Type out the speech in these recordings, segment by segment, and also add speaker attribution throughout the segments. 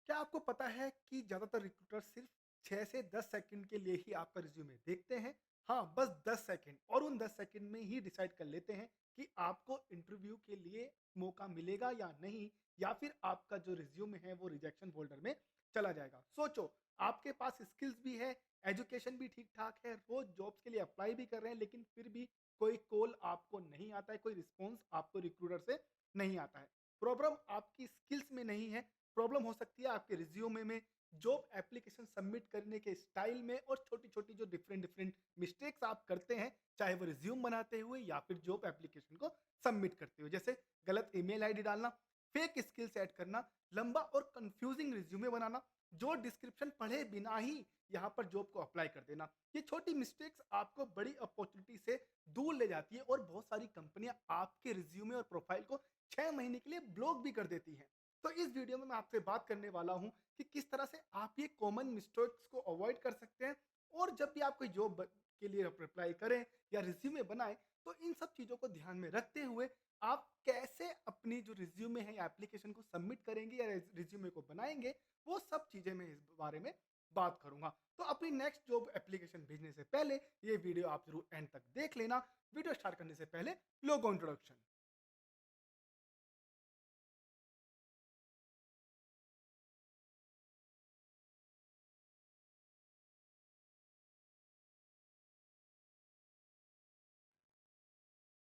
Speaker 1: क्या आपको पता है कि ज़्यादातर रिक्रूटर सिर्फ 6 से 10 सेकंड के लिए ही आपका रिज्यूमे देखते हैं? हाँ, बस 10 सेकंड और उन 10 सेकंड में ही डिसाइड कर लेते हैं कि आपको इंटरव्यू के लिए मौका मिलेगा या नहीं, या फिर आपका जो रिज्यूमे है वो रिजेक्शन फ़ोल्डर में चला जाएगा। सोचो, आपके पास स्किल्स भी है, एजुकेशन भी ठीक-ठाक है, रोज़ जॉब्स के लिए अप्लाई भी कर रहे हैं, लेकिन फिर भी कोई कॉल आपको नहीं आता है, कोई रिस्पॉन्स आपको रिक्रूटर से नहीं आता है। प्रॉब्लम आपकी स्किल्स में नहीं है, प्रॉब्लम हो सकती है आपके रिज्यूमे में, जॉब एप्लीकेशन सबमिट करने के स्टाइल में और छोटी-छोटी जो डिफरेंट डिफरेंट मिस्टेक्स आप करते हैं, चाहे वो रिज्यूम बनाते हुए या फिर जॉब एप्लीकेशन को सबमिट करते हुए। जैसे गलत ईमेल आईडी डालना, फेक स्किल्स ऐड करना, लंबा और कंफ्यूजिंग रिज्यूमे बनाना, जो डिस्क्रिप्शन पढ़े बिना ही यहाँ पर जॉब को अप्लाई कर देना। ये छोटी मिस्टेक्स आपको बड़ी अपॉर्चुनिटी से दूर ले जाती है और बहुत सारी कंपनियाँ आपके रिज्यूमे और प्रोफाइल को 6 महीने के लिए ब्लॉक भी कर देती हैं। तो इस वीडियो में मैं आपसे बात करने वाला हूं कि किस तरह से आप ये कॉमन मिस्टेक्स को अवॉइड कर सकते हैं, और जब भी आप कोई जॉब के लिए अप्लाई करें या रिज्यूमे बनाएं, तो इन सब चीज़ों को ध्यान में रखते हुए आप कैसे अपनी जो रिज्यूमे है या एप्लीकेशन को सबमिट करेंगे या रिज्यूमे को बनाएंगे, वो सब चीज़ें मैं इस बारे में बात करूंगा। तो अपनी नेक्स्ट जॉब एप्लीकेशन भेजने से पहले ये वीडियो आप जरूर एंड तक देख लेना। वीडियो स्टार्ट करने से पहले लोगो introduction.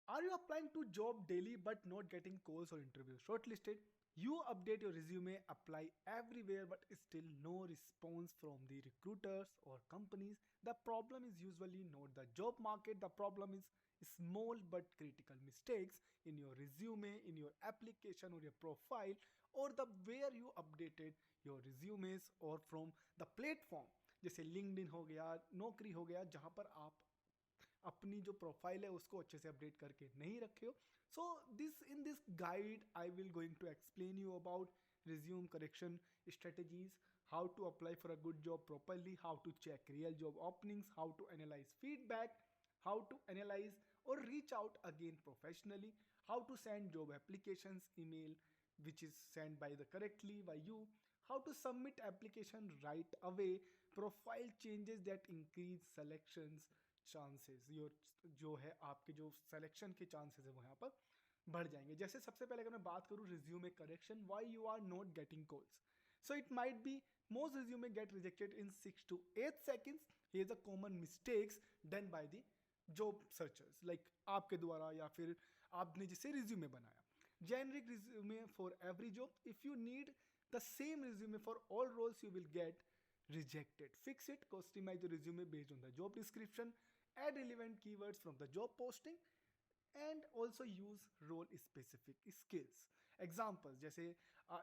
Speaker 1: Are you applying to job daily but not getting calls or interviews shortlisted? You update your resume, apply everywhere but still no response from the recruiters or companies. The problem is usually not the job market. The problem is small but critical mistakes in your resume, in your application or your profile, or the where you updated your resumes, or from the platform जैसे LinkedIn हो गया, नौकरी हो गया, जहाँ पर आप अपनी जो प्रोफाइल है उसको अच्छे से अपडेट करके नहीं रखे हो। So this in this guide I will going to explain you about resume correction strategies, how to apply for a good job properly, how to check real job openings, how to analyze feedback, how to analyze or reach out again professionally, how to send job applications email which is sent by the correctly by you, how to submit application right away, profile changes that increase selections chances, your जो है आपके जो selection के chances है वो यहाँ पर बढ़ जाएंगे। जैसे सबसे पहले अगर मैं बात करूँ resume correction, why you are not getting calls. So it might be most resume get rejected in 6 to 8 seconds। Here's a common mistakes done by the job searchers, like आपके द्वारा या फिर आपने जिसे रिज्यूमे बनाया। Generic resume for every job, if you need the same resume for all roles you will get rejected. Fix it, customize the resume based on the job description, add relevant keywords from the job posting, and also use role specific skills. Examples जैसे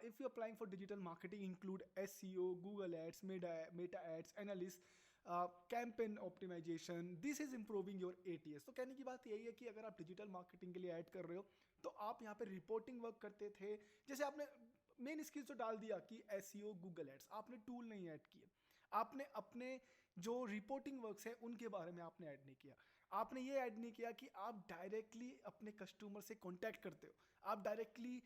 Speaker 1: if you're applying for digital marketing include SEO, Google Ads, Meta Ads, Analyst, campaign optimization. This is improving your ATS. तो कहने की बात यही है कि अगर आप डिजिटल मार्केटिंग के लिए ऐड कर रहे हो तो आप यहाँ पे रिपोर्टिंग वर्क करते थे। जैसे आपने मेन स्किल्स तो डाल दिया कि SEO, गूगल एड्स, आपने टूल नहीं ऐड किए। आपने अपने जो रिपोर्टिंग वर्क्स है उनके बारे में आपने ऐड नहीं किया। आपने ये ऐड नहीं किया कि आप डायरेक्टली अपने कस्टमर से कांटेक्ट करते हो, आप डायरेक्टली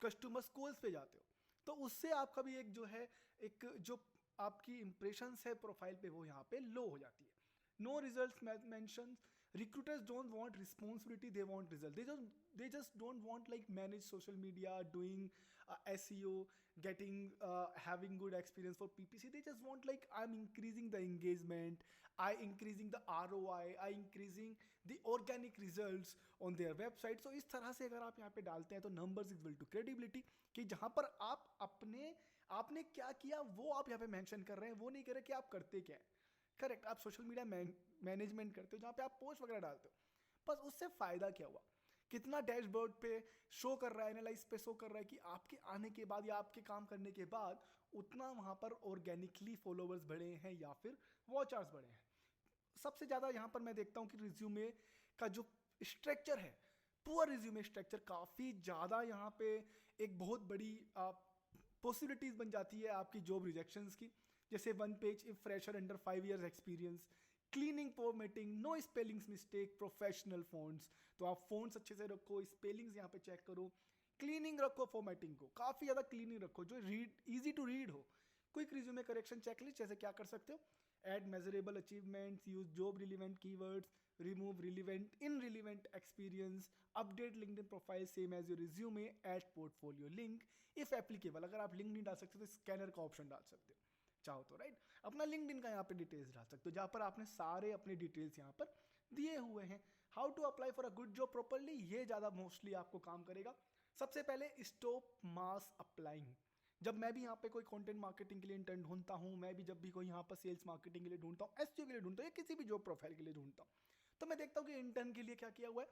Speaker 1: कस्टमर्स कॉल्स पे जाते हो। तो उससे आपका भी एक जो है, एक जो आपकी इंप्रेशंस है प्रोफाइल पे वो यहाँ पे लो हो जाती है। No results mentions. Recruiters don't want responsibility, they want result. They just don't want like manage social media, doing SEO, getting having good experience for PPC. They just want like I'm increasing the engagement, I increasing the ROI, I increasing the organic results on their website. So इस तरह से अगर आप यहाँ पे डालते हैं तो numbers is equal to credibility, कि जहाँ पर आप अपने आपने क्या किया वो आप यहाँ पे मेंशन कर रहे हैं, वो नहीं कर रहे कि आप करते क्या है। करेक्ट, आप सोशल मीडिया मैनेजमेंट करते हो जहाँ पे आप पोस्ट वगैरह डालते हो, बस उससे फायदा क्या हुआ? कितना डैशबोर्ड पे शो कर रहा है, एनालाइज पे शो कर रहा है कि आपके आने के बाद या आपके काम करने के बाद उतना वहाँ पर ऑर्गेनिकली फॉलोवर्स बढ़े हैं या फिर वॉच आवर्स बढ़े हैं। सबसे ज़्यादा यहाँ पर मैं देखता हूँ कि रिज्यूमे का जो स्ट्रक्चर है, पुअर रिज्यूमे स्ट्रक्चर काफ़ी ज़्यादा यहाँ पे एक बहुत बड़ी पॉसिबिलिटीज़ बन जाती है आपकी जॉब रिजेक्शंस की। जैसे one page if fresher under 5 years experience, cleaning formatting, no spellings mistake, professional fonts. तो आप फ़ॉन्ट्स अच्छे से रखो, स्पेलिंग्स यहाँ पे चेक करो, क्लीनिंग रखो फॉर्मेटिंग को, काफ़ी ज़्यादा क्लीनिंग रखो, जो रीड ईजी टू रीड हो। क्विक रिज्यूमे करेक्शन चेकलिस्ट जैसे क्या कर सकते हो, add measurable achievements, use job relevant keywords, remove relevant irrelevant experience, update LinkedIn profile same as your resume, add portfolio link if applicable. अगर आप link नहीं डाल सकते तो स्कैनर का ऑप्शन डाल सकते हो चाहो तो, राइट। अपना लिंक्डइन का यहाँ पे डिटेल्स डाल सकते हो जहाँ पर आपने सारे अपने डिटेल्स यहाँ पर दिए हुए हैं। How to apply for a good job properly, ये ज़्यादा मोस्टली आपको काम करेगा। सबसे पहले स्टॉप मास अप्लाइंग। जब मैं भी यहाँ पे कोई कंटेंट मार्केटिंग के लिए इंटर्न ढूंढता हूँ, मैं भी जब भी कोई यहाँ पर सेल्स मार्केटिंग के लिए ढूंढता हूँ, एसईओ के लिए ढूंढता हूँ, या किसी भी जॉब प्रोफाइल के लिए ढूंढता हूँ, तो मैं देखता हूँ कि इंटर्न के लिए क्या किया हुआ है,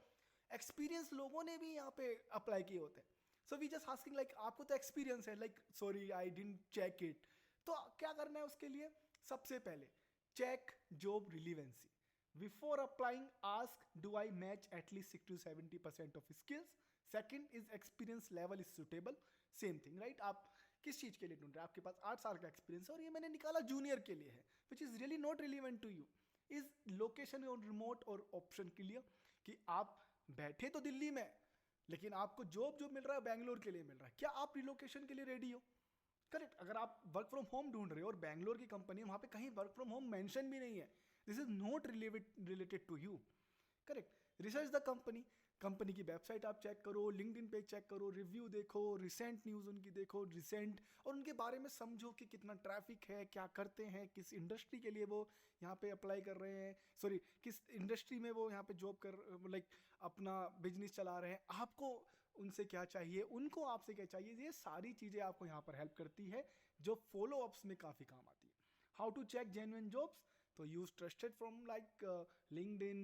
Speaker 1: एक्सपीरियंस लोगों ने भी यहाँ पे अप्लाई किए होते हैं। So we just asking like आपको तो एक्सपीरियंस है, like sorry I didn't check it. तो क्या करना है उसके लिए, सबसे पहले check job relevancy. Before applying ask do I match at least 60 to 70% of skills. Second is experience level is suitable. Same thing, right. आप किस चीज के लिए ढूंढ रहे हैं, आपके पास 8 साल का एक्सपीरियंस है और ये मैंने निकाला जूनियर के लिए है, which is really not relevant to you. Is location और रिमोट और ऑप्शन क्लियर, कि आप बैठे तो दिल्ली में लेकिन आपको जॉब जो मिल रहा है बैंगलोर के लिए मिल रहा है, क्या आप रिलोकेशन के लिए रेडी हो? करेक्ट। अगर आप वर्क फ्रॉम होम ढूंढ रहे हो और बैंगलोर की कंपनी है, वहां पे कहीं वर्क फ्रॉम होम मेंशन भी नहीं है, this is not related to you. Correct. Research the company, company की वेबसाइट आप चेक करो, लिंक्डइन पेज चेक करो, रिव्यू देखो, रिसेंट न्यूज़ उनकी देखो, रिसेंट, और उनके बारे में समझो कि कितना ट्रैफिक है, क्या करते हैं, किस इंडस्ट्री के लिए वो यहाँ पे अप्लाई कर रहे हैं, सॉरी किस इंडस्ट्री में वो यहाँ पे जॉब कर, लाइक अपना बिजनेस चला रहे हैं, आपको उनसे क्या चाहिए, उनको आपसे क्या चाहिए, ये सारी चीज़ें आपको यहाँ पर हेल्प करती है जो फॉलो अप्स में काफ़ी काम आती है। How to check genuine jobs, तो use trusted from like LinkedIn,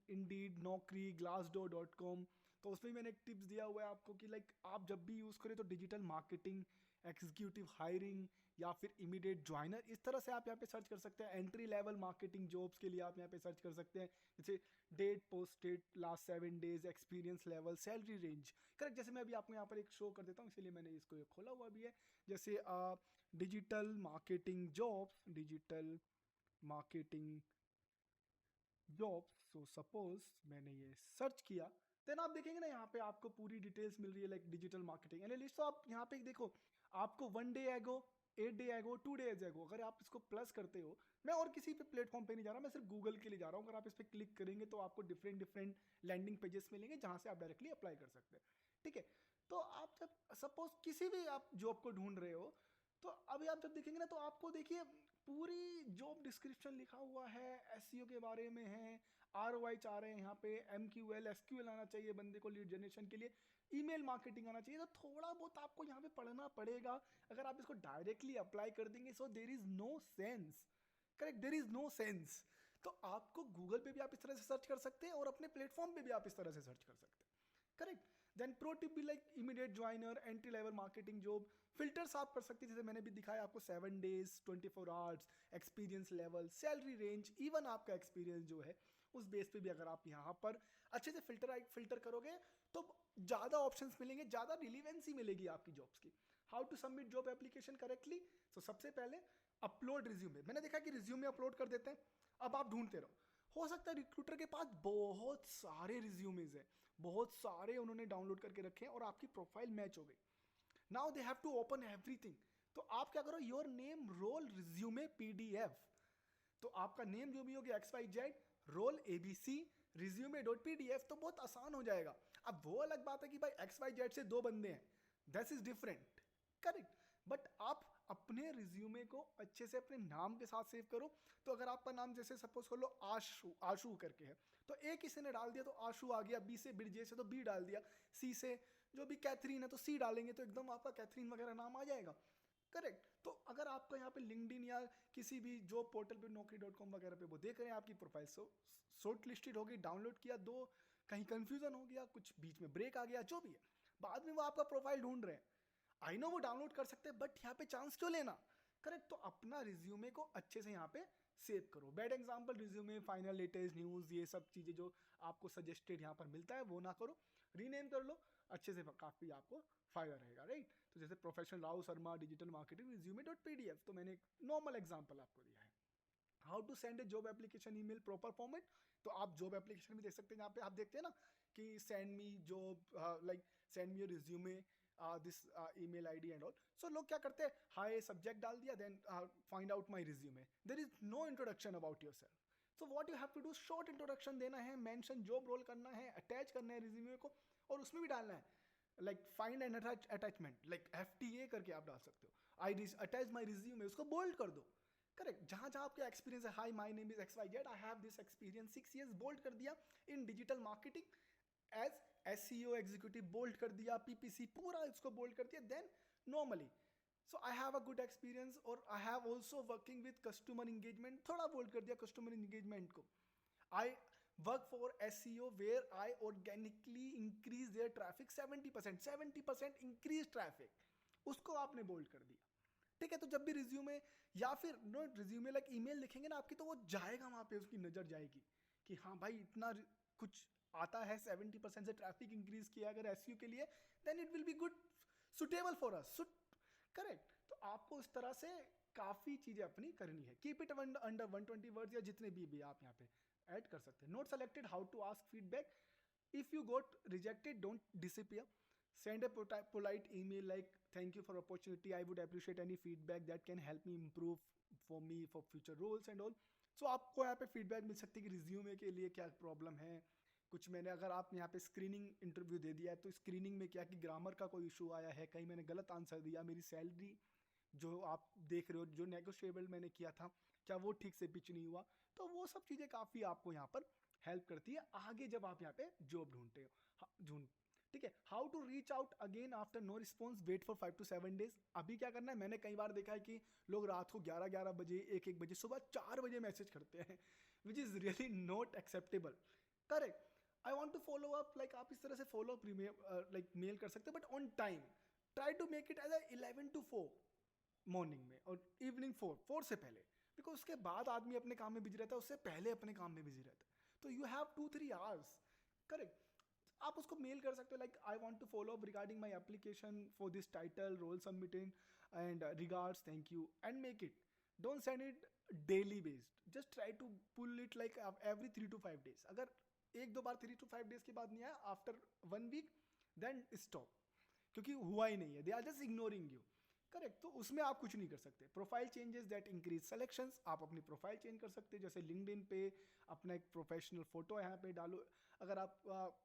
Speaker 1: Indeed, Naukri, glassdoor.com। तो उसमें मैंने एक टिप्स दिया हुआ है आपको कि लाइक आप जब भी यूज़ करें तो डिजिटल मार्केटिंग, एग्जीक्यूटिव हायरिंग या फिर इमीडिएट ज्वाइनर, इस तरह से आप यहाँ पे सर्च कर सकते हैं। एंट्री लेवल मार्केटिंग जॉब्स के लिए आप यहाँ पे सर्च कर सकते हैं, जैसे date posted, last 7 days, experience level, salary range. Correct. जैसे मैं अभी आपको यहाँ पर एक शो कर देता हूँ, इसीलिए मैंने इसको ये खोला हुआ भी है। जैसे digital marketing jobs, digital marketing jobs, so suppose मैंने ये सर्च किया, देन आप देखेंगे ना यहाँ पे आपको पूरी डिटेल्स मिल रही है, लाइक डिजिटल मार्केटिंग एनालिस्ट। तो आप यहाँ पे देखो, आपको 1 day एगो, 8 day एगो, 2 days एगो, अगर आप इसको प्लस करते हो, मैं और किसी पे प्लेटफॉर्म पे नहीं जा रहा, मैं सिर्फ गूगल के लिए जा रहा हूँ। अगर आप इस पर क्लिक करेंगे तो आपको डिफरेंट डिफरेंट लैंडिंग पेजेस मिलेंगे जहाँ से आप डायरेक्टली अप्लाई कर सकते हैं, ठीक है। तो आप जब सपोज किसी भी आप जॉब को ढूंढ रहे हो, तो अभी आप जब देखेंगे ना तो आपको देखिए पूरी जॉब डिस्क्रिप्शन लिखा हुआ है, एसईओ के बारे में है, आरओआई चाह रहे हैं यहाँ पे, एमक्यूएल एसक्यूएल आना चाहिए बंदे को लीड जनरेशन के लिए, ईमेल मार्केटिंग आना चाहिए। तो थोड़ा बहुत आपको यहाँ पे पढ़ना पड़ेगा। अगर आप इसको डायरेक्टली अप्लाई कर देंगे, so there is no sense. Correct, there is no sense. तो आपको गूगल पे भी आप इस तरह से सर्च कर सकते हैं और अपने प्लेटफॉर्म पे भी आप इस तरह से सर्च कर सकते हैं। करेक्ट। देन प्रो टिप भी like immediate joiner, entry level marketing job, filters आप कर सकते हैं, जैसे मैंने भी दिखाया आपको 7 days, 24 hours, experience level, salary range, even आपका एक्सपीरियंस जो है उस बेस पे भी अगर आप यहाँ पर अच्छे से फिल्टर करोगे तो ज़्यादा ऑप्शंस मिलेंगे, ज़्यादा रिलीवेंसी मिलेगी आपकी जॉब्स की। How to submit job application correctly, तो सबसे पहले अपलोड रिज्यूमे। मैंने देखा कि रिज्यूमे अपलोड कर देते हैं, अब आप ढूंढते रहो, हो सकता है रिक्रूटर के पास बहुत सारे रिज्यूमेज हैं, बहुत सारे उन्होंने डाउनलोड करके रखे हैं और आपकी प्रोफाइल मैच हो गई। Now they have to open everything. तो आप क्या करो, your name role resume PDF. तो आपका नेम जो भी होगी XYZ role ABC resume dot PDF, तो बहुत आसान हो जाएगा। अब वो अलग बात है कि भाई XYZ से 2 बंदे हैं, that is different. Correct. But आप अपने रिज्यूमे को अच्छे से अपने नाम के साथ सेव करो। तो अगर आपका नाम जैसे सपोज कर लो आशु, आशु करके है, तो A किसी ने डाल दिया तो आशु आ गया, B से ब्रिजेश है तो B डाल दिया, C से जो भी कैथरीन है तो C डालेंगे, तो एकदम आपका कैथरीन वगैरह नाम आ जाएगा। करेक्ट। तो अगर आपका यहाँ पे लिंक्डइन या किसी भी जॉब पोर्टल पे naukri.com वगैरह पे वो देख रहे हैं आपकी प्रोफाइल शॉर्ट लिस्टेड होगी, डाउनलोड किया, दो कहीं कंफ्यूजन हो गया, कुछ बीच में ब्रेक आ गया, जो भी है, बाद में वो आपका प्रोफाइल ढूंढ रहे हैं, आई नो वो डाउनलोड कर सकते हैं, बट यहाँ पे चांस क्यों लेना। करेक्ट। तो अपना रिज्यूमे को अच्छे से यहाँ पे सेव करो। Bad example resume, final, latest news, ये सब चीज़ें जो आपको सजेस्टेड यहाँ पर मिलता है वो ना करो, रीनेम कर लो, अच्छे से काफ़ी आपको फायदा रहेगा, राइट। तो जैसे professional Rao Sharma digital marketing resume dot PDF, तो मैंने एक नॉर्मल एग्जाम्पल आपको दिया है। How to send a job application email proper format, तो आप जॉब एप्लीकेशन भी देख सकते हैं, यहाँ पे आप देखते हैं ना कि send me job, like send me your resume this email ID and all. So लोग क्या करते हैं, हाय सब्जेक्ट डाल दिया, then find out my resume. There is no introduction about yourself. So what you have to do, short introduction देना है, mention job role करना है, अटैच करना है रिज्यूमे को, और उसमें भी डालना है like find and attachment, like FTA करके आप डाल सकते हो. आई अटैच माई रिज्यूमे, उसको बोल्ड कर दो. करेक्ट, जहां जहां आपका एक्सपीरियंस है, hi my name is XYZ, I have this experience 6 years, bold कर दिया. In digital marketing as SEO executive, bold कर दिया. PPC पूरा इसको बोल्ड कर दिया. Then normally, so I have a good experience, or I have also working with customer engagement, थोड़ा bold कर दिया customer engagement को. I work for SEO where I organically increase their traffic 70% increase traffic, उसको आपने bold कर दिया. ठीक है, तो जब भी रिज्यूमे या फिर नो रिज्यूमे लाइक ईमेल लिखेंगे ना आपकी, तो वो जाएगा वहां पे, उसकी नजर जाएगी कि हाँ भाई इतना कुछ आता है, 70% से ट्रैफिक इंक्रीज किया अगर SEO के लिए, then it will be good, suitable for us. Correct. तो आपको इस तरह से काफी चीजें अपनी करनी है. कीप इट अंडर 120 वर्ड्स, या जितने भी आप यहाँ पे ऐड कर सकते हैं. Not selected, how to ask feedback. If you got rejected, don't disappear. Send a polite email like, thank you for opportunity, I would appreciate any feedback that can help me improve for me for future roles and all. So आपको यहाँ पे feedback मिल सकती है कि resume के लिए क्या problem है. कुछ मैंने, अगर आप यहाँ पे स्क्रीनिंग इंटरव्यू दे दिया है, तो स्क्रीनिंग में क्या कि ग्रामर का कोई इशू आया है, कहीं मैंने गलत आंसर दिया, मेरी सैलरी जो आप देख रहे हो, जो नेगोशिएबल मैंने किया था, क्या वो ठीक से पिच नहीं हुआ. तो वो सब चीज़ें काफ़ी आपको यहाँ पर हेल्प करती है आगे जब आप यहाँ पे जॉब ढूंढते हो. ठीक है. How to reach out again after no response, wait for 5 to 7 days. अभी क्या करना है, मैंने कई बार देखा है कि लोग रात को 11 बजे, 1 बजे, सुबह 4 बजे मैसेज करते हैं, which is really not acceptable. Correct. I want to follow up, like आप इस तरह से फॉलो अप लाइक मेल कर सकते हैं, but on time. Try to make it as 11 to 4 morning में, और इवनिंग 4 से पहले, बिकॉज उसके बाद आदमी अपने काम में बिजी रहता है, उससे पहले अपने काम में बिजी रहता है. तो यू हैव 2-3 hours. करेक्ट. आप उसको मेल कर सकते हो like, I want to follow up regarding my application for this title, role submitted and regards, thank you, and make it. Don't send it daily based, just try to pull it like every 3 to 5 days. अगर 1-2 बार 3 to 5 days के बाद नहीं आया, after 1 week, then stop, क्योंकि हुआ ही नहीं है, they are just ignoring you. Correct. तो उसमें आप कुछ नहीं कर सकते. Profile changes that increase selections, आप अपनी प्रोफाइल चेंज कर सकते हैं. जैसे लिंक्डइन पे अपना एक प्रोफेशनल फोटो यहाँ पे डालो. अगर आप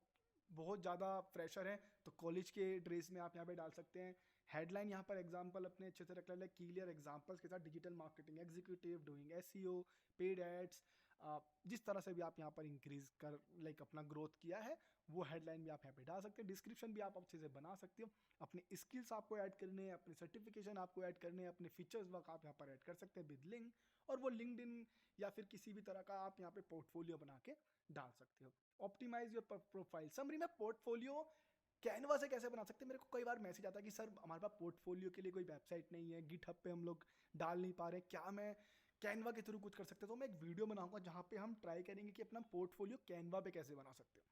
Speaker 1: बहुत ज़्यादा फ्रेशर हैं तो कॉलेज के ड्रेस में आप यहाँ पे डाल सकते हैं. हेडलाइन यहाँ पर एग्जांपल अपने अच्छे से रख लें, क्लियर एग्जांपल्स के साथ, digital marketing executive doing SEO, paid ads, जिस तरह से भी आप यहाँ पर इंक्रीज कर लाइक अपना ग्रोथ किया है, वो हेडलाइन भी आप यहाँ पे डाल सकते हैं. डिस्क्रिप्शन भी आप अच्छे से बना सकते हो. अपने स्किल्स आपको ऐड करने हैं, अपने सर्टिफिकेशन आपको ऐड करने हैं, अपने फीचर्स वर्क आप यहाँ पर ऐड कर सकते हैं विद लिंक, और वो लिंक्डइन या फिर किसी भी तरह का आप यहाँ पे पोर्टफोलियो बना के डाल सकते हो. Optimize your profile. समरी में पोर्टफोलियो कैनवा से कैसे बना सकते हैं. मेरे को कई बार मैसेज आता है कि सर हमारे पास पोर्टफोलियो के लिए कोई वेबसाइट नहीं है, गिटहब पे हम लोग डाल नहीं पा रहे, क्या मैं कैनवा के थ्रू कुछ कर सकते हैं. तो मैं एक वीडियो बनाऊंगा जहाँ पे हम ट्राई करेंगे कि अपना पोर्टफोलियो कैनवा पे कैसे बना सकते हो.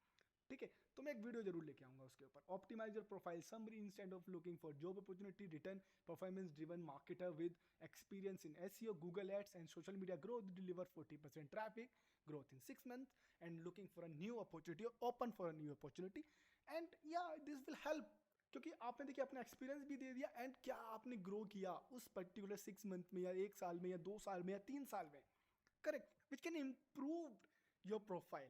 Speaker 1: ठीक है, तो मैं एक वीडियो जरूर लेके आऊंगा उसके ऊपर. Optimize your profile summary instead of looking for job opportunity, return performance driven marketer with experience in SEO, Google ads and social media growth, deliver 40% ट्रैफिक growth in 6 months, and looking for a new opportunity or open for a new opportunity. And yeah, this will help, क्योंकि आपने देखिए अपना experience भी दे दिया, and क्या आपने grow किया उस पर्टिकुलर 6 month में, या 1 साल में, या 2 साल में, या 3 साल में. Correct. Which can improve your profile.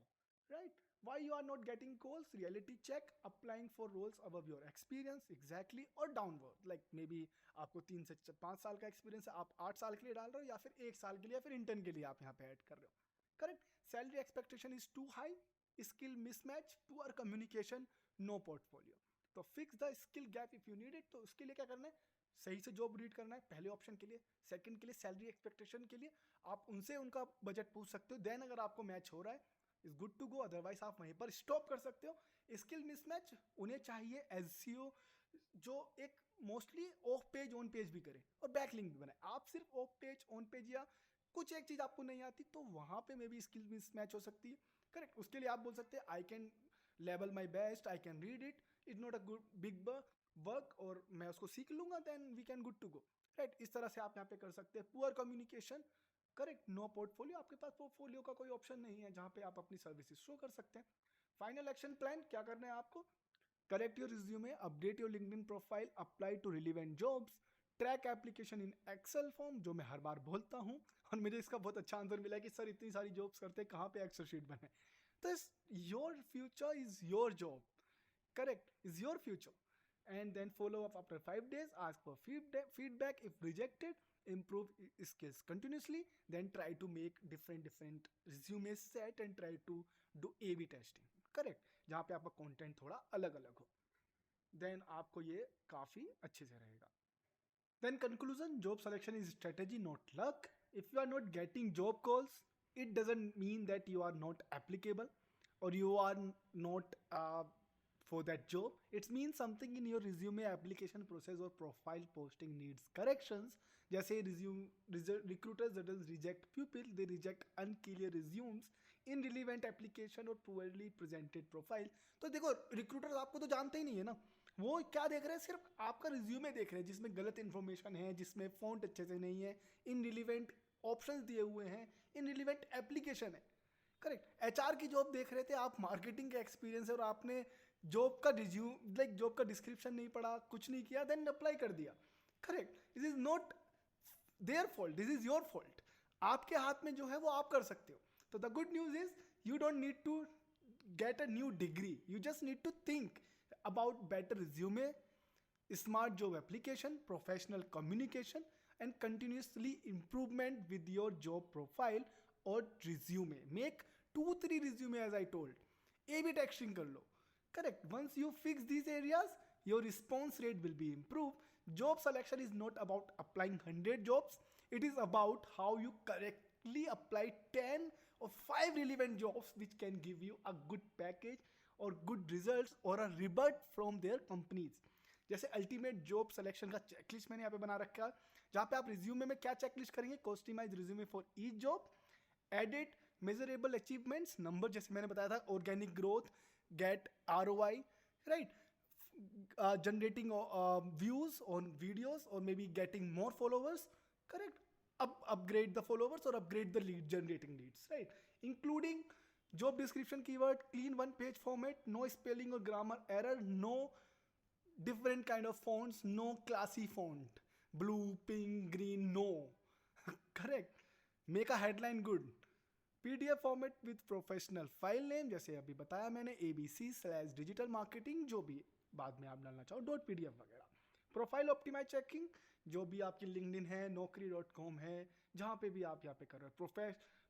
Speaker 1: Right. Why you are not getting calls? Reality check. Applying for roles above your experience, exactly, or downward. Like maybe आपको 3 से 5 साल का एक्सपीरियंस है, आप 8 साल के लिए डाल रहे हो, या फिर 1 साल के लिए, या फिर इंटर्न के लिए आप यहाँ पे ऐड कर रहे हो. Correct. Salary expectation is too high, skill mismatch, poor communication, no portfolio. तो fix the skill gap if you need it. तो उसके लिए क्या करना है, सही से जॉब रीड करना है, पहले ऑप्शन के लिए. सेकंड के लिए सैलरी एक्सपेक्टेशन के लिए आप उनसे उनका बजट पूछ सकते हो. देन अगर आपको मैच हो रहा है, is good to go, otherwise आप वहीं पर स्टॉप कर सकते हो. स्किल मिसमैच, उन्हें चाहिए SEO जो एक mostly of page on page भी करे और बैकलिंक भी बनाए. आप सिर्फ ऑफ पेज ऑन पेज या कुछ एक चीज आपको नहीं आती, तो वहां पे मे बी स्किल मिसमैच हो सकती है. करेक्ट. उसके लिए आप बोल सकते हैं I can level my best, I can read it, it's not a good big work, और मैं उसको सीख लूंगा, then we can good to go. Right. इस तरह से आप यहाँ पे कर सकते हैं. Poor communication. Correct. No portfolio, आपके पास पोर्टफोलियो का कोई ऑप्शन नहीं है जहाँ पे आप अपनी सर्विसेज शो कर सकते हैं. फाइनल एक्शन प्लान, क्या करना है आपको, correct your resume, update your LinkedIn profile, apply to relevant jobs, track application in Excel form, जो मैं हर बार बोलता हूँ, और मुझे इसका बहुत अच्छा आंसर मिला कि सर इतनी सारी जॉब्स करते हैं, कहाँ पे एक्सेल शीट बने? तो your future is your job, correct, is your future. And then follow up after 5 days, ask for feedback. If rejected, improve skills continuously. Then try to make different resume set and try to do A/B testing, correct, जहाँ पे आपका content थोड़ा अलग अलग हो, then आपको ये काफी अच्छे से रहेगा. Then conclusion, job selection is strategy, not luck. If you are not getting job calls, it doesn't mean that you are not applicable or you are not for that job. It means something in your resume application process or profile posting needs corrections. जैसे recruiters doesn't reject people, they reject unclear resumes, irrelevant application और poorly presented profile. तो देखो recruiters आपको तो जानते ही नहीं है ना, वो क्या देख रहे हैं, सिर्फ आपका रिज्यूमे देख रहे हैं जिसमें गलत इन्फॉर्मेशन है, जिसमें फॉन्ट अच्छे से नहीं है, इनरिलीवेंट ऑप्शंस दिए हुए हैं, इनरिलीवेंट एप्लीकेशन है, करेक्ट. एचआर की जॉब देख रहे थे आप, मार्केटिंग का एक्सपीरियंस है और आपने जॉब का जॉब का डिस्क्रिप्शन नहीं पढ़ा, कुछ नहीं किया, देन अप्लाई कर दिया, correct. This is not their fault, this is your fault. आपके हाथ में जो है वो आप कर सकते हो. तो the good news is you don't need to get a new degree, you just need to think about better resume, smart job application, professional communication, and continuously improvement with your job profile or resume. Make 2-3 resume as I told. A/B testing kar lo, correct. Once you fix these areas, your response rate will be improved. Job selection is not about applying 100 jobs, it is about how you correctly apply 10 or 5 relevant jobs which can give you a good package or good results or a rebut from their companies. जैसे ultimate job selection का checklist मैंने यहाँ पे बना रखा है, जहाँ पे आप रिज्यूमे में क्या चेकलिस्ट करेंगे, customize resume for each job, edit measurable achievements, number जैसे मैंने बताया था, organic growth, get ROI, right, generating views on videos or maybe getting more followers, correct, upgrade the followers or upgrade the lead generating leads, right, including job description keyword, clean one page format, no spelling or grammar error, no different kind of fonts, no classy font, blue, pink, green, no, correct, make a headline good, PDF format with professional file name, जैसे अभी बताया मैंने, ABC/डिजिटल marketing, जो भी बाद में आप डालना चाहो, .pdf वगैरह. प्रोफाइल ऑप्टिमाइज चेकिंग, जो भी आपकी लिंक्डइन है, naukri.com है, जहाँ पे भी आप यहाँ पे कर रहे हो,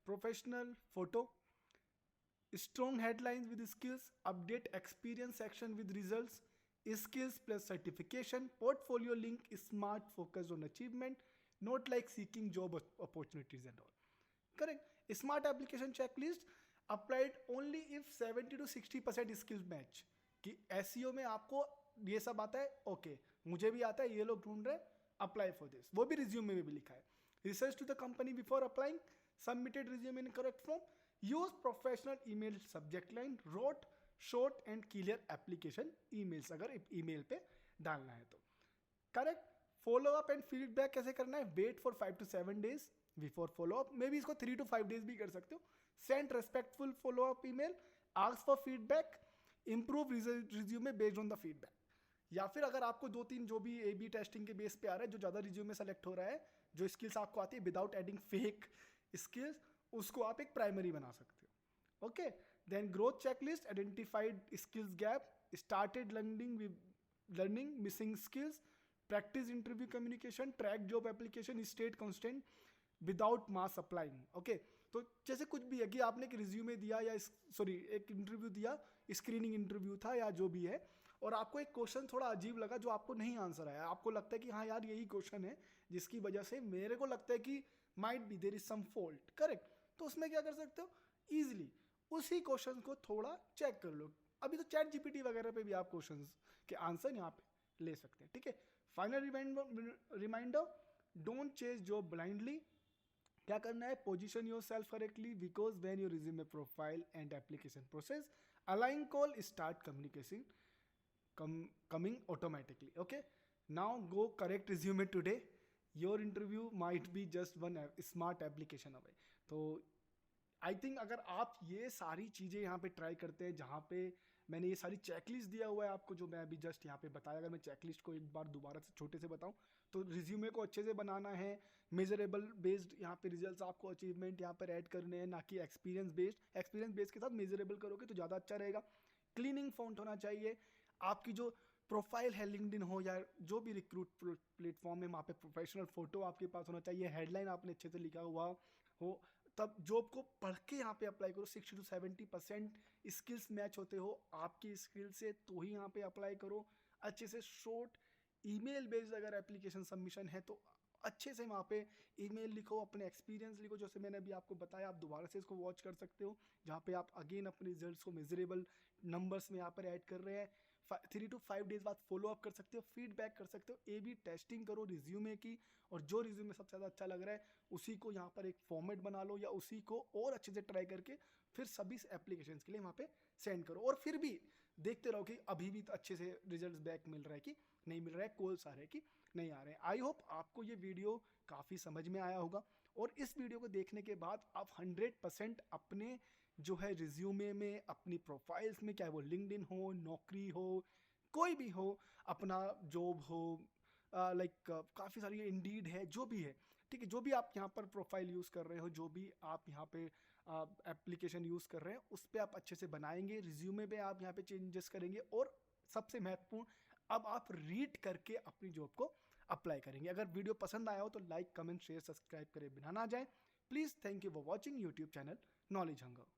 Speaker 1: professional photo, strong headlines with skills, update experience section with results, skills plus certification, portfolio link, smart focus on achievement, not like seeking job opportunities and all, correct. Smart application checklist applied only if 70 to 60% skills match, कि SEO में आपको ये सब आता है, okay, मुझे भी आता है, ये लोग ढूंढ रहे हैं, अप्लाई फॉर दिस, वो भी रिज्यूमे में भी लिखा है. Research to the company before applying, submitted resume in correct form, use professional email subject line, wrote short and clear application emails अगर ईमेल पे डालना है तो, correct. Follow up and feedback कैसे करना है, wait for 5 to 7 days before follow up, may be इसको 3 to 5 days भी कर सकते हो. Send respectful follow up email, ask for feedback, improve resume based on the feedback. या फिर अगर आपको 2-3 जो भी A/B टेस्टिंग के बेस पे आ रहा है, जो ज़्यादा रिज्यूमे सेलेक्ट हो रहा है, जो स्किल्स आपको आती है विदाउट एडिंग फेक स्किल्स, उसको आप एक प्राइमरी बना सकते हो, okay. Then growth checklist, identified skills gap, started learning missing skills, practice interview communication, track job application, state constant without mass applying, okay. तो जैसे कुछ भी है कि आपने एक रिज्यूमे दिया या एक इंटरव्यू दिया, स्क्रीनिंग इंटरव्यू था या जो भी है, और आपको एक क्वेश्चन थोड़ा अजीब लगा जो आपको नहीं आंसर आया, आपको लगता है कि हाँ यार यही क्वेश्चन है जिसकी वजह से मेरे को लगता है कि might be there is some fault, correct. तो उसमें क्या कर सकते हो, ईजिली उसी क्वेश्चन को थोड़ा चेक कर लो. अभी तो चैट GPT वगैरह पे भी आप क्वेश्चन के आंसर यहाँ पे ले सकते हैं, ठीक है. Final reminder, don't chase job blindly. क्या करना है, position yourself correctly, because when your resume profile and application process align call start communication coming automatically, okay. Now go correct resume today, your interview might be just one smart application away. तो I think अगर आप ये सारी चीज़ें यहाँ पे try करते हैं, जहाँ पे मैंने ये सारी चेकलिस्ट दिया हुआ है आपको, जो मैं अभी जस्ट यहाँ पे बताया। अगर मैं चेकलिस्ट को एक बार दोबारा से छोटे से बताऊँ, तो रिज्यूमे को अच्छे से बनाना है, मेजरेबल बेस्ड यहाँ पे रिजल्ट्स आपको अचीवमेंट यहाँ पर ऐड करने हैं, ना कि एक्सपीरियंस बेस्ड। एक्सपीरियंस बेस्ड के साथ मेजरेबल करोगे तो ज़्यादा अच्छा रहेगा। क्लीनिंग फॉन्ट होना चाहिए। आपकी जो प्रोफाइल है लिंक्डइन हो या जो भी रिक्रूट प्लेटफॉर्म है, वहाँ पे प्रोफेशनल फोटो आपके पास होना चाहिए, हेडलाइन आपने अच्छे से लिखा हुआ हो। तब जॉब को पढ़ के यहाँ पे अप्लाई करो। 60 to 70% स्किल्स मैच होते हो आपकी स्किल से, तो ही यहाँ पे अप्लाई करो। अच्छे से शॉर्ट ईमेल बेस्ड अगर एप्लीकेशन सबमिशन है तो अच्छे से वहाँ पे ईमेल लिखो, अपने एक्सपीरियंस लिखो, जैसे मैंने अभी आपको बताया। आप दोबारा से इसको वॉच कर सकते हो, जहाँ पे आप अगेन अपने रिजल्ट्स को मेजरेबल नंबर्स में यहाँ पर ऐड कर रहे हैं। 3 to 5 डेज बाद फॉलो अप कर सकते हो, फीडबैक कर सकते हो, ए बी टेस्टिंग करो रिज्यूमे की, और जो रिज्यूमे सबसे ज़्यादा अच्छा लग रहा है उसी को यहाँ पर एक फॉर्मेट बना लो, या उसी को और अच्छे से ट्राई करके फिर सभी एप्लीकेशंस के लिए वहाँ पे सेंड करो। और फिर भी देखते रहो कि अभी भी तो अच्छे से रिजल्ट्स बैक मिल रहा है कि नहीं मिल रहा है, कॉल्स आ रहे हैं कि नहीं आ रहे हैं। आई होप आपको ये वीडियो काफ़ी समझ में आया होगा, और इस वीडियो को देखने के बाद आप 100% अपने जो है रिज्यूमे में, अपनी प्रोफाइल्स में, चाहे वो लिंक्डइन हो, नौकरी हो, कोई भी हो, अपना जॉब हो, लाइक काफ़ी सारी इंडीड है, जो भी है, ठीक है, जो भी आप यहाँ पर प्रोफाइल यूज़ कर रहे हो, जो भी आप यहाँ पे एप्लीकेशन यूज़ कर रहे हैं, उस पर आप अच्छे से बनाएंगे। रिज्यूमे पे आप यहाँ पे चेंजेस करेंगे, और सबसे महत्वपूर्ण, अब आप रीड करके अपनी जॉब को अप्लाई करेंगे। अगर वीडियो पसंद आया हो तो लाइक, कमेंट, शेयर, सब्सक्राइब करे बिना ना जाए please. Thank you for watching YouTube channel knowledge hunger.